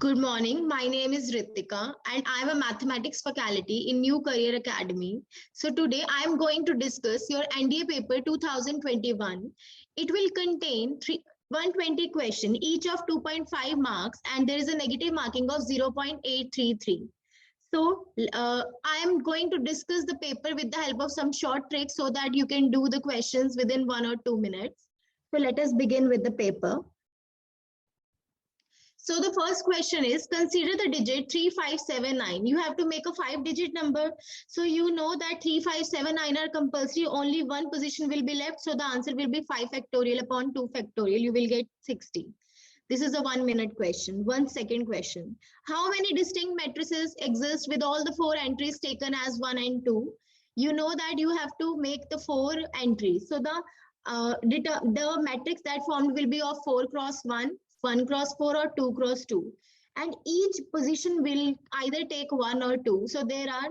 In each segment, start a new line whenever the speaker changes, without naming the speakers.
Good morning. My name is Ritika and I am a mathematics faculty in New Career Academy. So today I am going to discuss your NDA paper 2021. It will contain 120 questions, each of 2.5 marks, and there is a negative marking of 0.833. So I am going to discuss the paper with the help of some short tricks so that you can do the questions within 1 or 2 minutes. So let us begin with the paper. So the first question is, consider the digit 3579. You have to make a 5-digit number. So you know that 3579 are compulsory. Only one position will be left. So the answer will be 5 factorial upon 2 factorial. You will get 60. This is a 1-minute question. 1 second question. How many distinct matrices exist with all the 4 entries taken as 1 and 2? You know that you have to make the 4 entries. So the matrix that formed will be of 4 cross 1. 1 cross 4 or 2 cross 2, and each position will either take 1 or 2. So there are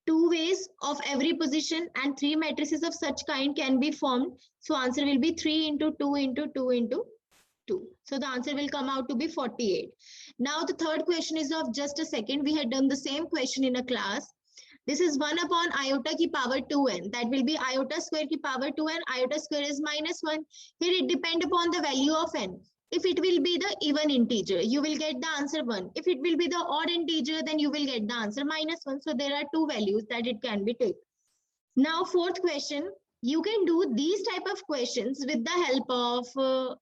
2 ways of every position and 3 matrices of such kind can be formed. So answer will be 3 into 2 into 2 into 2. So the answer will come out to be 48. Now the third question is of just a second. We had done the same question in a class. This is 1 upon iota ki power 2n. That will be iota square ki power 2n. Iota square is minus 1. Here it depends upon the value of n. If it will be the even integer, you will get the answer 1. If it will be the odd integer, then you will get the answer minus 1. So there are 2 values that it can be taken. Now, fourth question, you can do these type of questions with the help of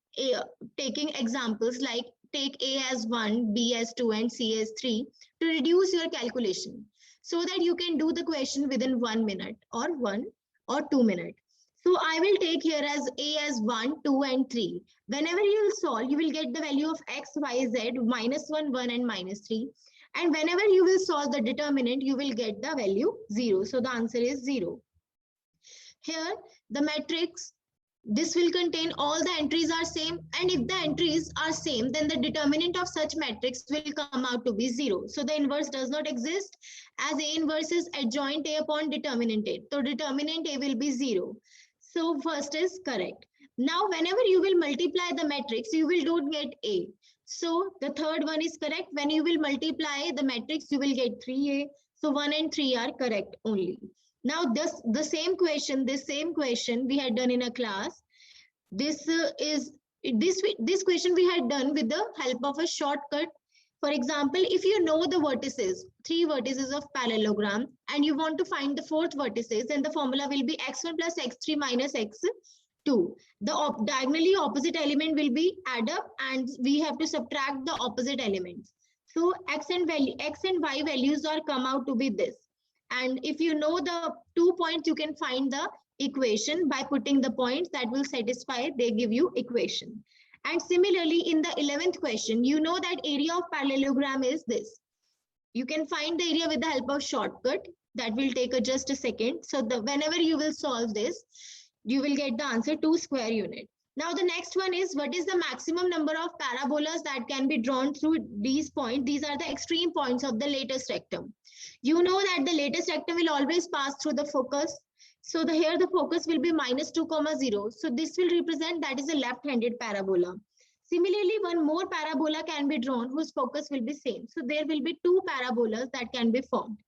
taking examples like take A as 1, B as 2, and C as 3 to reduce your calculation so that you can do the question within 1 minute or 1 or 2 minutes. So I will take here as A as 1, 2, and 3. Whenever you will solve, you will get the value of x, y, z, minus 1, 1, and minus 3. And whenever you will solve the determinant, you will get the value 0. So the answer is 0. Here, the matrix, this will contain all the entries are same. And if the entries are same, then the determinant of such matrix will come out to be 0. So the inverse does not exist, as A inverse is adjoint A upon determinant A. So determinant A will be 0. So first is correct. Now, whenever you will multiply the matrix, you will don't get A. So the third one is correct. When you will multiply the matrix, you will get 3A. So 1 and 3 are correct only. Now, this same question we had done in a class. This question we had done with the help of a shortcut. For example, if you know the vertices, 3 vertices of parallelogram, and you want to find the 4th vertices, then the formula will be x1 plus x3 minus x2. The diagonally opposite element will be add up, and we have to subtract the opposite elements. So x and y values are come out to be this. And if you know the 2 points, you can find the equation by putting the points that will satisfy. They give you equation. And similarly, in the 11th question, you know that area of parallelogram is this. You can find the area with the help of shortcut. That will take just a second. So whenever you will solve this, you will get the answer 2 square unit. Now the next one is, what is the maximum number of parabolas that can be drawn through these points? These are the extreme points of the lattice rectum. You know that the lattice rectum will always pass through the focus. So here the focus will be minus 2, 0. So this will represent that is a left-handed parabola. Similarly, one more parabola can be drawn whose focus will be same. So there will be 2 parabolas that can be formed.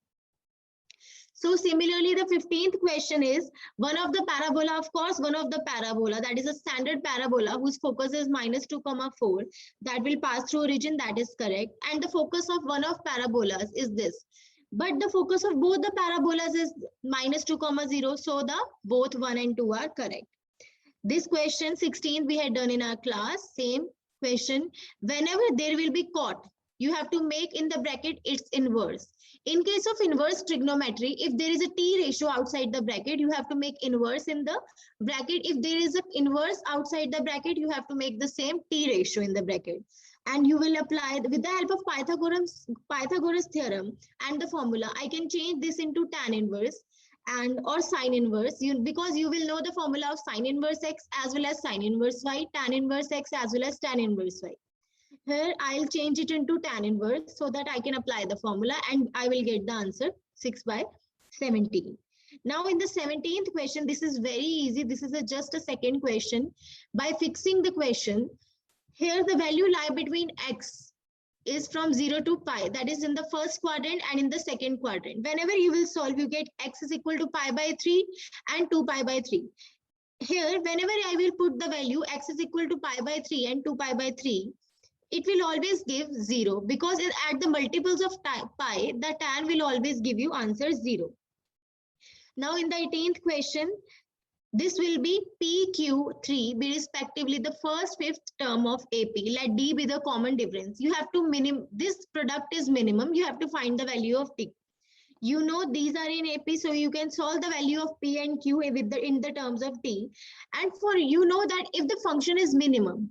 So similarly, the 15th question is, one of the parabola that is a standard parabola whose focus is minus 2, 4 that will pass through origin, that is correct. And the focus of one of parabolas is this. But the focus of both the parabolas is minus 2, 0. So the both 1 and 2 are correct. This question 16 we had done in our class. Same question. Whenever there will be cot, you have to make in the bracket its inverse. In case of inverse trigonometry, if there is a t ratio outside the bracket, you have to make inverse in the bracket. If there is an inverse outside the bracket, you have to make the same t ratio in the bracket. And you will apply with the help of Pythagoras theorem and the formula. I can change this into tan inverse and or sine inverse, because you will know the formula of sine inverse x as well as sine inverse y, tan inverse x as well as tan inverse y. Here I'll change it into tan inverse so that I can apply the formula and I will get the answer 6/17. Now in the 17th question, this is very easy. This is just a second question. By fixing the question, here the value lie between x is from 0 to pi, that is in the first quadrant and in the second quadrant. Whenever you will solve, you get x is equal to pi by 3 and 2 pi by 3. Here, whenever I will put the value x is equal to pi by 3 and 2 pi by 3, it will always give 0 because at the multiples of pi, the tan will always give you answer 0. Now in the 18th question, this will be PQ3 be respectively the first fifth term of AP. Let D be the common difference. You have to this product is minimum. You have to find the value of T. You know these are in AP, so you can solve the value of P and Q with in the terms of T. And for you know that if the function is minimum,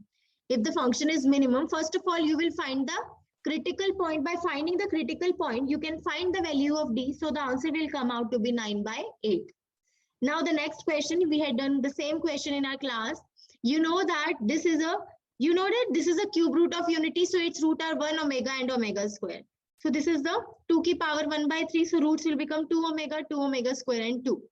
first of all you will find the critical point. By finding the critical point, you can find the value of D. So the answer will come out to be 9 by 8. Now the next question, we had done the same question in our class. You know that this is a cube root of unity, so its root are 1 omega and omega square. So this is the 2 की power 1 by 3, so roots will become 2 omega square and 2.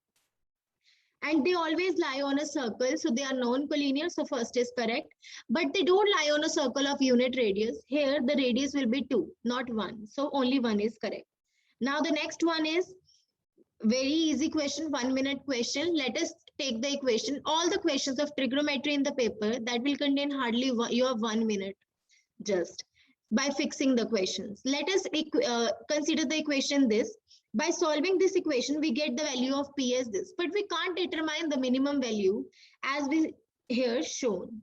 And they always lie on a circle, so they are non-collinear, so first is correct. But they don't lie on a circle of unit radius. Here the radius will be 2, not 1, so only 1 is correct. Now the next one is very easy question, 1 minute question. Let us take the equation. All the questions of trigonometry in the paper that will contain hardly your 1 minute just by fixing the questions. Let us consider the equation this. By solving this equation, we get the value of P as this, but we can't determine the minimum value as we here shown.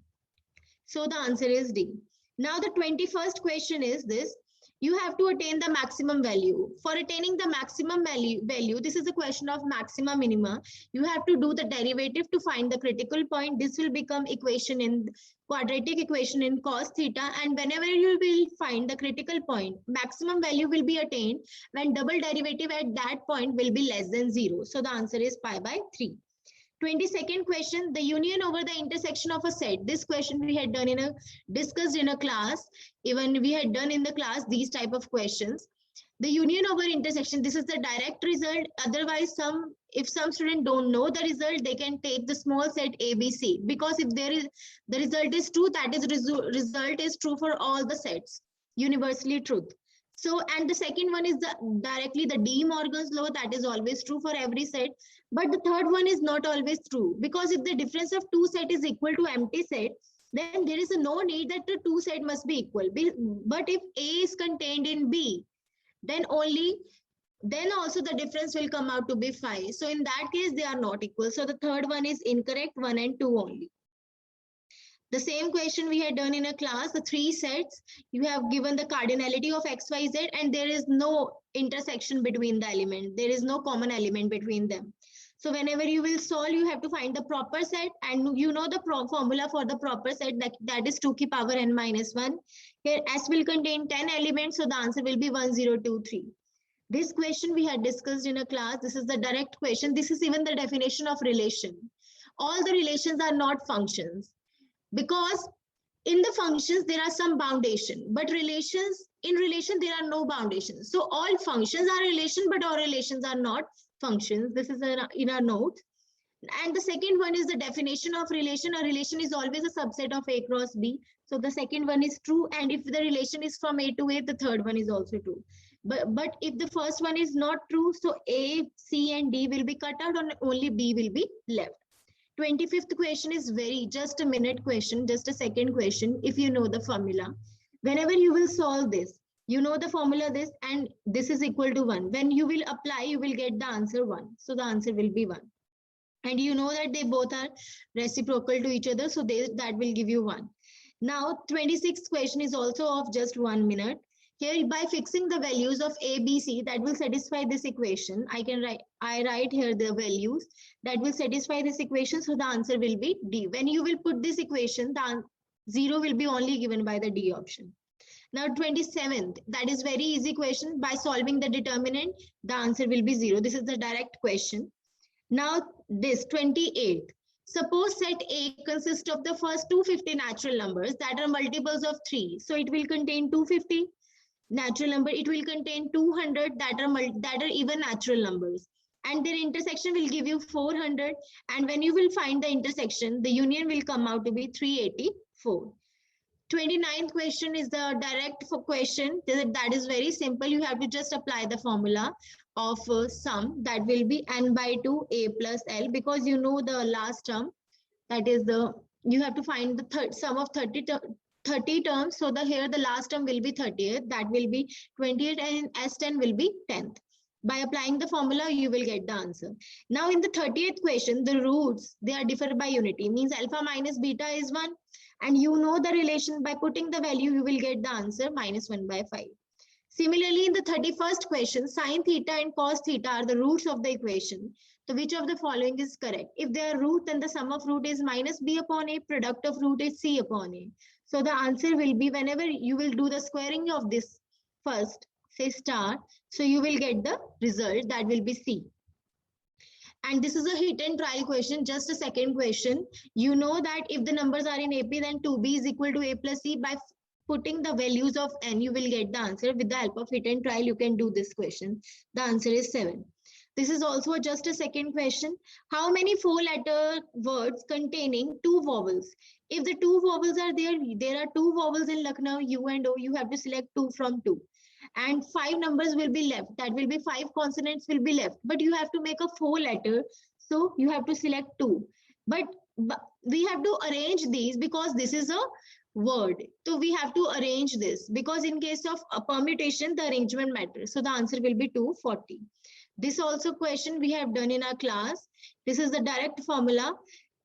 So the answer is D. Now the 21st question is this. You have to attain the maximum value. For attaining the maximum value, this is a question of maxima minima. You have to do the derivative to find the critical point. This will become equation in quadratic equation in cos theta. And whenever you will find the critical point, maximum value will be attained when double derivative at that point will be less than 0. So the answer is pi by 3. 22nd question, the union over the intersection of a set. This question we had done discussed in a class. Even we had done in the class these type of questions. The union over intersection, this is the direct result. Otherwise, if some student don't know the result, they can take the small set ABC, because if the result is true, that is result is true for all the sets, universally truth. So, and the second one is directly the De Morgan's law, that is always true for every set. But the third one is not always true, because if the difference of two set is equal to empty set, then there is no need that the two set must be equal. But if A is contained in B, then also the difference will come out to be 5. So in that case, they are not equal. So the third one is incorrect, 1 and 2 only. The same question we had done in a class, the three sets, you have given the cardinality of x, y, z, and there is no intersection between the element. There is no common element between them. So whenever you will solve, you have to find the proper set, and you know the formula for the proper set, that is 2 की power n minus 1. Here S will contain 10 elements, so the answer will be 1, 0, 2, 3. This question we had discussed in a class. This is the direct question. This is even the definition of relation. All the relations are not functions, because in the functions there are some boundation, but in relation there are no boundations. So all functions are relation, but all relations are not functions. This is in our note. And the second one is the definition of relation. A relation is always a subset of A cross B. So the second one is true, and if the relation is from A to A, the third one is also true. But if the first one is not true, so A, C and D will be cut out and only B will be left. 25th question is just a minute question, just a second question. If you know the formula, whenever you will solve this, you know the formula this, and this is equal to 1. When you will apply, you will get the answer 1. So the answer will be 1. And you know that they both are reciprocal to each other, so that will give you 1. Now 26th question is also of just 1 minute. Here, by fixing the values of A, B, C, that will satisfy this equation. I write here the values that will satisfy this equation. So the answer will be D. When you will put this equation, the 0 will be only given by the D option. Now 27th, that is very easy question. By solving the determinant, the answer will be 0. This is the direct question. Now this 28th. Suppose set A consists of the first 250 natural numbers that are multiples of 3. So it will contain 250. Natural number, it will contain 200 that are even natural numbers, and their intersection will give you 400. And when you will find the intersection, the union will come out to be 384. 29th question is the direct question. That is very simple. You have to just apply the formula of sum, that will be n by 2 a plus l, because you know the last term, that is the, you have to find the sum of 30 terms. So the here the last term will be 30th, that will be 28, and S10 will be 10th. By applying the formula, you will get the answer. Now in the 30th question, the roots, they are differed by unity, means alpha minus beta is 1. And you know the relation, by putting the value, you will get the answer minus 1 by 5. Similarly, in the 31st question, sine theta and cos theta are the roots of the equation. So which of the following is correct? If they are root, then the sum of root is minus b upon a, product of root is c upon a. So the answer will be, whenever you will do the squaring of this first, say star, so you will get the result, that will be c. And this is a hit and trial question, just a second question. You know that if the numbers are in AP, then 2b is equal to a plus c. By putting the values of n, you will get the answer. With the help of hit and trial, you can do this question. The answer is 7. This is also just a second question. How many 4-letter words containing 2 vowels? If the 2 vowels are there are 2 vowels in Lucknow, U and O, you have to select 2 from 2. And 5 numbers will be left. That will be 5 consonants will be left. But you have to make a 4-letter. So you have to select 2. But we have to arrange these because this is a word. So we have to arrange this because in case of a permutation, the arrangement matters. So the answer will be 240. This also question we have done in our class. This is the direct formula.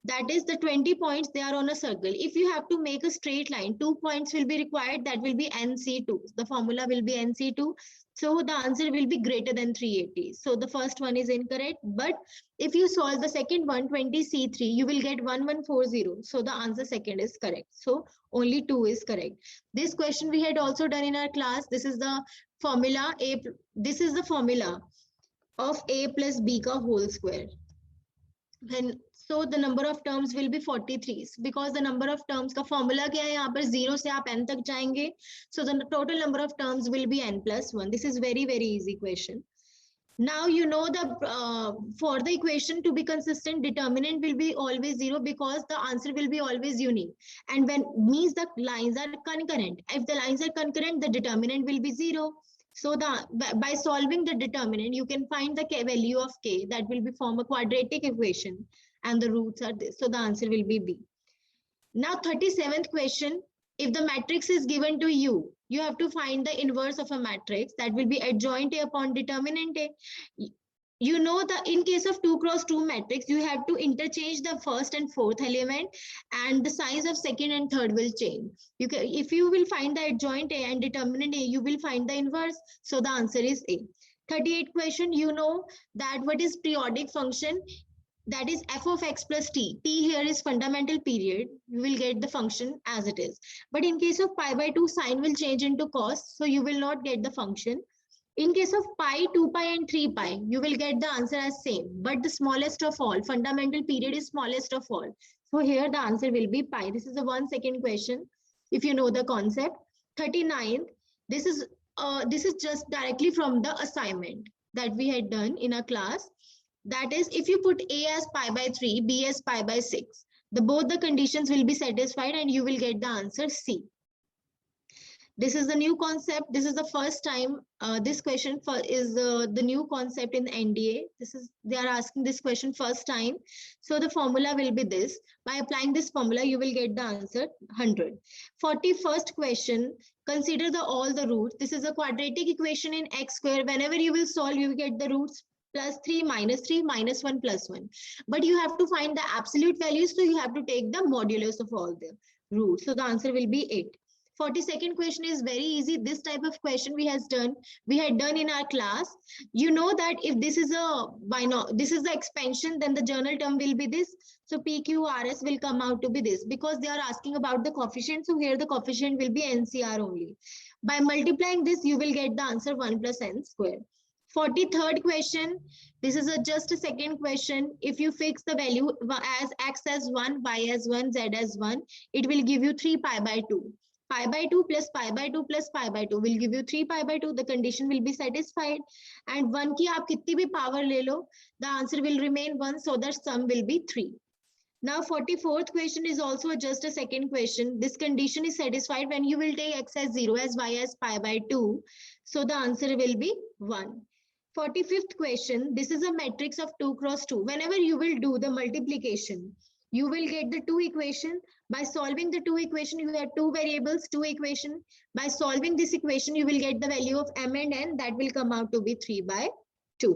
That is the 20 points, they are on a circle. If you have to make a straight line, 2 points will be required. That will be NC2. The formula will be NC2. So the answer will be greater than 380. So the first one is incorrect. But if you solve the second one, 20C3, you will get 1140. So the answer second is correct. So only 2 is correct. This question we had also done in our class. This is the formula A. This is the formula of A plus B ka whole square. When so the number of terms will be 43 because the number of terms का formula क्या है यहाँ पर 0 से आप n तक जाएंगे. So the total number of terms will be n plus 1. This is very easy question. Now you know the for the equation to be consistent, determinant will be always 0 because the answer will be always unique. And when means the lines are concurrent. If the lines are concurrent, the determinant will be 0. So by solving the determinant, you can find the value of k, that will be form a quadratic equation, and the roots are this. So the answer will be B. Now 37th question, if the matrix is given to you, you have to find the inverse of a matrix, that will be adjoint A upon determinant A. You know that in case of 2 cross 2 matrix, you have to interchange the first and fourth element, and the signs of second and third will change. If you will find the adjoint A and determinant A, you will find the inverse. So the answer is A. 38th question, you know that what is periodic function? That is f of x plus t. T here is fundamental period. You will get the function as it is. But in case of pi by 2, sign will change into cos. So you will not get the function. In case of pi, 2 pi and 3 pi, you will get the answer as same. But the smallest of all, fundamental period is smallest of all. So here the answer will be pi. This is a 1 second question if you know the concept. 39th, this is just directly from the assignment that we had done in a class. That is, if you put A as pi by 3, B as pi by 6, both the conditions will be satisfied and you will get the answer C. This is the new concept. This is the first time this question is the new concept in NDA. They are asking this question first time. So the formula will be this. By applying this formula, you will get the answer 100. 41st question, consider all the roots. This is a quadratic equation in x square. Whenever you will solve, you will get the roots plus 3, minus 1, plus 1. But you have to find the absolute values. So you have to take the modulus of all the roots. So the answer will be 8. 42nd question is very easy. This type of question we had done in our class. You know that if this is this is the expansion, then the journal term will be this. So PQRS will come out to be this because they are asking about the coefficient. So here the coefficient will be NCR only. By multiplying this, you will get the answer 1 plus n square. 43rd question. This is just a second question. If you fix the value as x as 1, y as 1, z as 1, it will give you 3 pi by 2. Pi by 2 plus pi by 2 plus pi by 2 will give you 3 pi by 2. The condition will be satisfied. And 1 की आप कितनी भी power ले लो, the answer will remain 1, so that sum will be 3. Now 44th question is also just a second question. This condition is satisfied when you will take x as 0 as y as pi by 2. So the answer will be 1. 45th question, this is a matrix of 2 cross 2. Whenever you will do the multiplication, you will get the two equation. By solving the two equation, you have two variables, two equation. By solving this equation, you will get the value of m and n, that will come out to be 3 by 2.